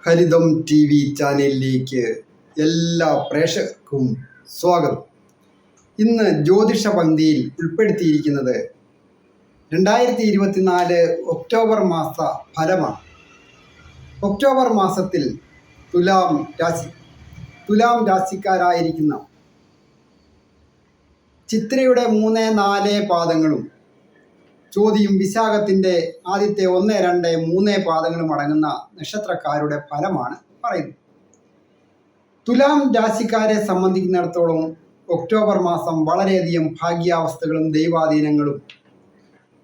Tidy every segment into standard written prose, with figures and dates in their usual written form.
ഹരിതം TV ചാനലിലേക്ക് എല്ലാ പ്രേക്ഷകർക്കും സ്വാഗതം. ഇന്ന് ജ്യോതിഷ പങ്ക്തിയിൽ ഉൾപ്പെടുത്തിയിരിക്കുന്നത് 2024 ഒക്ടോബർ മാസ ഫലമാണ്. ഒക്ടോബർ മാസത്തിൽ തുലാം രാശിക്കാരായിരിക്കുന്ന ചിത്രയുടെ 3-4 പാദങ്ങളും ചോതിയും വിശാഖത്തിൻ്റെ ആദ്യത്തെ 1, 2, 3 പാദങ്ങളും അടങ്ങുന്ന നക്ഷത്രക്കാരുടെ ഫലമാണ് പറയുന്നത്. തുലാം രാശിക്കാരെ സംബന്ധിക്കുന്നിടത്തോളം ഒക്ടോബർ മാസം വളരെയധികം ഭാഗ്യാവസ്ഥകളും ദൈവാധീനങ്ങളും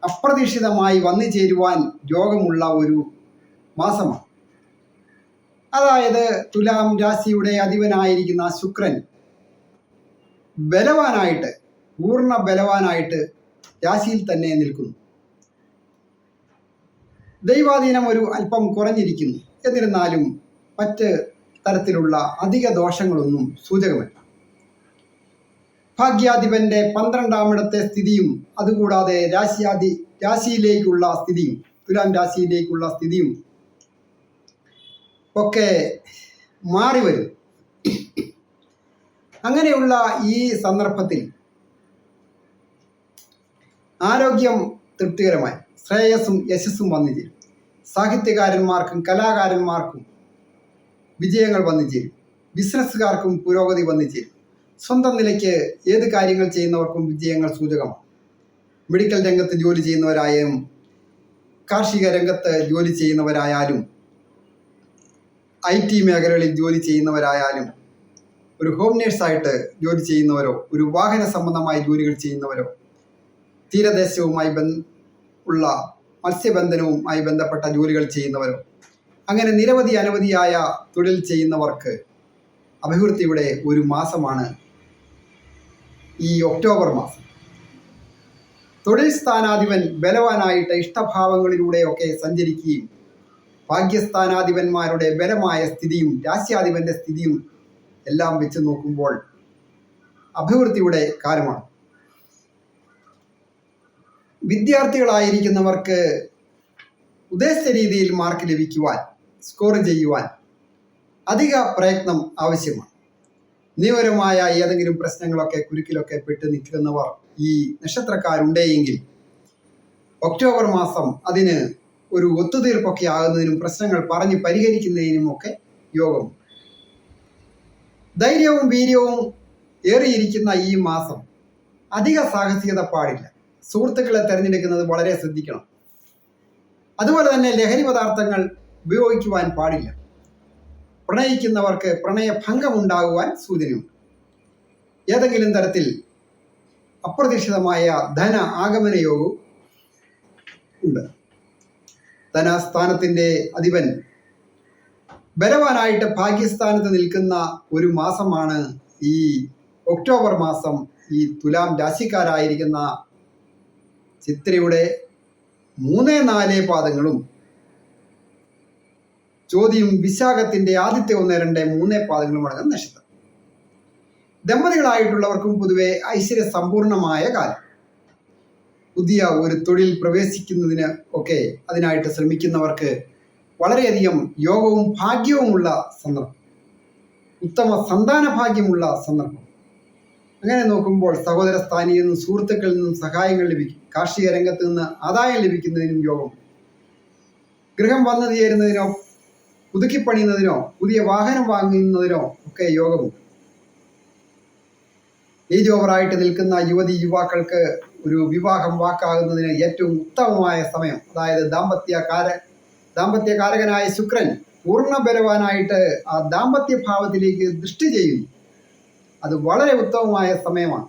അപ്രതീക്ഷിതമായി വന്നു ചേരുവാൻ യോഗമുള്ള ഒരു മാസമാണ്. അതായത് തുലാം രാശിയുടെ അധിപനായിരിക്കുന്ന ശുക്രൻ പൂർണ്ണ ബലവാനായിട്ട് രാശിയിൽ തന്നെ നിൽക്കുന്നു. ദൈവാധീനം ഒരു അല്പം കുറഞ്ഞിരിക്കുന്നു. എന്നിരുന്നാലും മറ്റ് തരത്തിലുള്ള അധിക ദോഷങ്ങളൊന്നും സൂചകമല്ല. ഭാഗ്യാധിപന്റെ 12-ാമിടത്തെ സ്ഥിതിയും അതുകൂടാതെ രാശിയിലേക്കുള്ള സ്ഥിതിയും തുലാം രാശിയിലേക്കുള്ള സ്ഥിതിയും ഒക്കെ മാറി വരും. അങ്ങനെയുള്ള ഈ സന്ദർഭത്തിൽ ആരോഗ്യം തൃപ്തികരമായി ശ്രേയസ്സും യശസ്സും വന്നു ചേരും. സാഹിത്യകാരന്മാർക്കും കലാകാരന്മാർക്കും വിജയങ്ങൾ വന്നു ചേരും. ബിസിനസ്സുകാർക്കും പുരോഗതി വന്നു ചേരും. സ്വന്തം നിലയ്ക്ക് ഏത് കാര്യങ്ങൾ ചെയ്യുന്നവർക്കും വിജയങ്ങൾ സൂചകമാണ്. മെഡിക്കൽ രംഗത്ത് ജോലി ചെയ്യുന്നവരായാലും കാർഷിക രംഗത്ത് ജോലി ചെയ്യുന്നവരായാലും IT മേഖലകളിൽ ജോലി ചെയ്യുന്നവരായാലും ഒരു ഹോം നേഴ്സായിട്ട് ജോലി ചെയ്യുന്നവരോ ഒരു വാഹന സംബന്ധമായ ജോലികൾ ചെയ്യുന്നവരോ തീരദേശവുമായി ഉള്ള മത്സ്യബന്ധനവുമായി ബന്ധപ്പെട്ട ജോലികൾ ചെയ്യുന്നവരോ അങ്ങനെ അനവധിയായ തൊഴിൽ ചെയ്യുന്നവർക്ക് അഭിവൃദ്ധിയുടെ ഒരു മാസമാണ് ഈ ഒക്ടോബർ മാസം. തൊഴിൽ സ്ഥാനാധിപൻ ബലവാനായിട്ട് ഇഷ്ടഭാവങ്ങളിലൂടെയൊക്കെ സഞ്ചരിക്കുകയും ഭാഗ്യസ്ഥാനാധിപന്മാരുടെ ബലമായ സ്ഥിതിയും രാശ്യാധിപന്റെ സ്ഥിതിയും എല്ലാം വെച്ച് നോക്കുമ്പോൾ അഭിവൃദ്ധിയുടെ കാലമാണ്. വിദ്യാർത്ഥികളായിരിക്കുന്നവർക്ക് ഉദ്ദേശിച്ച രീതിയിൽ മാർക്ക് ലഭിക്കുവാൻ, സ്കോർ ചെയ്യുവാൻ അധിക പ്രയത്നം ആവശ്യമാണ്. നിയമപരമായ ഏതെങ്കിലും പ്രശ്നങ്ങളൊക്കെ കുരുക്കിലൊക്കെ പെട്ട് നിൽക്കുന്നവർ ഈ നക്ഷത്രക്കാരുണ്ടെങ്കിൽ ഒക്ടോബർ മാസം അതിന് ഒരു ഒത്തുതീർപ്പൊക്കെ ആകുന്നതിനും പ്രശ്നങ്ങൾ പറഞ്ഞ് പരിഹരിക്കുന്നതിനുമൊക്കെ യോഗം. ധൈര്യവും വീര്യവും ഏറിയിരിക്കുന്ന ഈ മാസം അധിക സാഹസികത പാടില്ല. സുഹൃത്തുക്കളെ തിരഞ്ഞെടുക്കുന്നത് വളരെ ശ്രദ്ധിക്കണം. അതുപോലെ തന്നെ ലഹരി പദാർത്ഥങ്ങൾ ഉപയോഗിക്കുവാൻ പാടില്ല. പ്രണയിക്കുന്നവർക്ക് പ്രണയഭംഗമുണ്ടാകുവാൻ സൂചനയുണ്ട്. ഏതെങ്കിലും തരത്തിൽ അപ്രതീക്ഷിതമായ ധന ആഗമന യോഗവും ഉണ്ട്. ധനസ്ഥാനത്തിൻ്റെ അധിപൻ ബലവാനായിട്ട് ഭാഗ്യസ്ഥാനത്ത് നിൽക്കുന്ന ഒരു മാസമാണ് ഈ ഒക്ടോബർ മാസം. ഈ തുലാം രാശിക്കാരായിരിക്കുന്ന ചിത്രയുടെ 3-4 പാദങ്ങളും ചോതിയും വിശാഖത്തിന്റെ ആദ്യത്തെ 1, 2, 3 പാദങ്ങളും അടങ്ങുന്ന നക്ഷത്രം. ദമ്പതികളായിട്ടുള്ളവർക്കും പൊതുവെ ഐശ്വര്യ സമ്പൂർണമായ കാലം. പുതിയ ഒരു തൊഴിൽ പ്രവേശിക്കുന്നതിന് ഒക്കെ അതിനായിട്ട് ശ്രമിക്കുന്നവർക്ക് വളരെയധികം യോഗവും ഭാഗ്യവുമുള്ള സന്ദർഭം. ഉത്തമ സന്താന ഭാഗ്യമുള്ള സന്ദർഭം. അങ്ങനെ നോക്കുമ്പോൾ സഹോദര സ്ഥാനിയിൽ നിന്നും സുഹൃത്തുക്കളിൽ നിന്നും സഹായങ്ങൾ ലഭിക്കും. കാർഷിക രംഗത്ത് നിന്ന് ആദായം ലഭിക്കുന്നതിനും യോഗം. ഗൃഹം വന്നു ചേരുന്നതിനോ പുതുക്കിപ്പണിയുന്നതിനോ പുതിയ വാഹനം വാങ്ങുന്നതിനോ ഒക്കെ യോഗമുണ്ട്. ഏജ് ഓവറായിട്ട് നിൽക്കുന്ന യുവാക്കൾക്ക് ഒരു വിവാഹം വാക്കാകുന്നതിന് ഏറ്റവും ഉത്തമമായ സമയം. അതായത് ദാമ്പത്യകാരകനായ ശുക്രൻ പൂർണ്ണ ബലവാനായിട്ട് ആ ദാമ്പത്യ ഭാവത്തിലേക്ക് ദൃഷ്ടി ചെയ്യുന്നു. അത് വളരെ ഉത്തമമായ സമയമാണ്.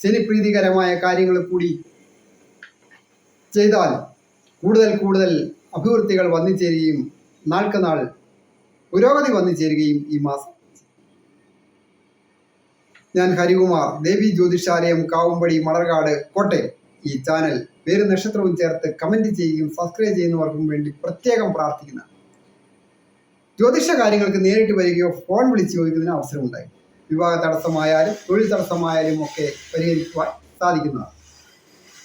ശനിപ്രീതികരമായ കാര്യങ്ങൾ കൂടി ചെയ്താൽ കൂടുതൽ അഭിവൃദ്ധികൾ വന്നു ചേരുകയും നാൾക്കുനാൾ പുരോഗതി വന്നു ചേരുകയും ഈ മാസം. ഞാൻ ഹരികുമാർ, ദേവി ജ്യോതിഷാലയം, കാവുംപടി, മണർകാട്, കോട്ടയം. ഈ ചാനൽ പേരും നക്ഷത്രവും ചേർത്ത് കമന്റ് ചെയ്യുകയും സബ്സ്ക്രൈബ് ചെയ്യുന്നവർക്കും വേണ്ടി പ്രത്യേകം പ്രാർത്ഥിക്കുന്ന. ജ്യോതിഷ കാര്യങ്ങൾക്ക് നേരിട്ട് വരികയോ ഫോൺ വിളിച്ച് ചോദിക്കുന്നതിന് അവസരമുണ്ടായി. വിവാഹ തടസ്സമായാലും തൊഴിൽ തടസ്സമായാലും ഒക്കെ പരിഹരിക്കുവാൻ സാധിക്കുന്നതാണ്.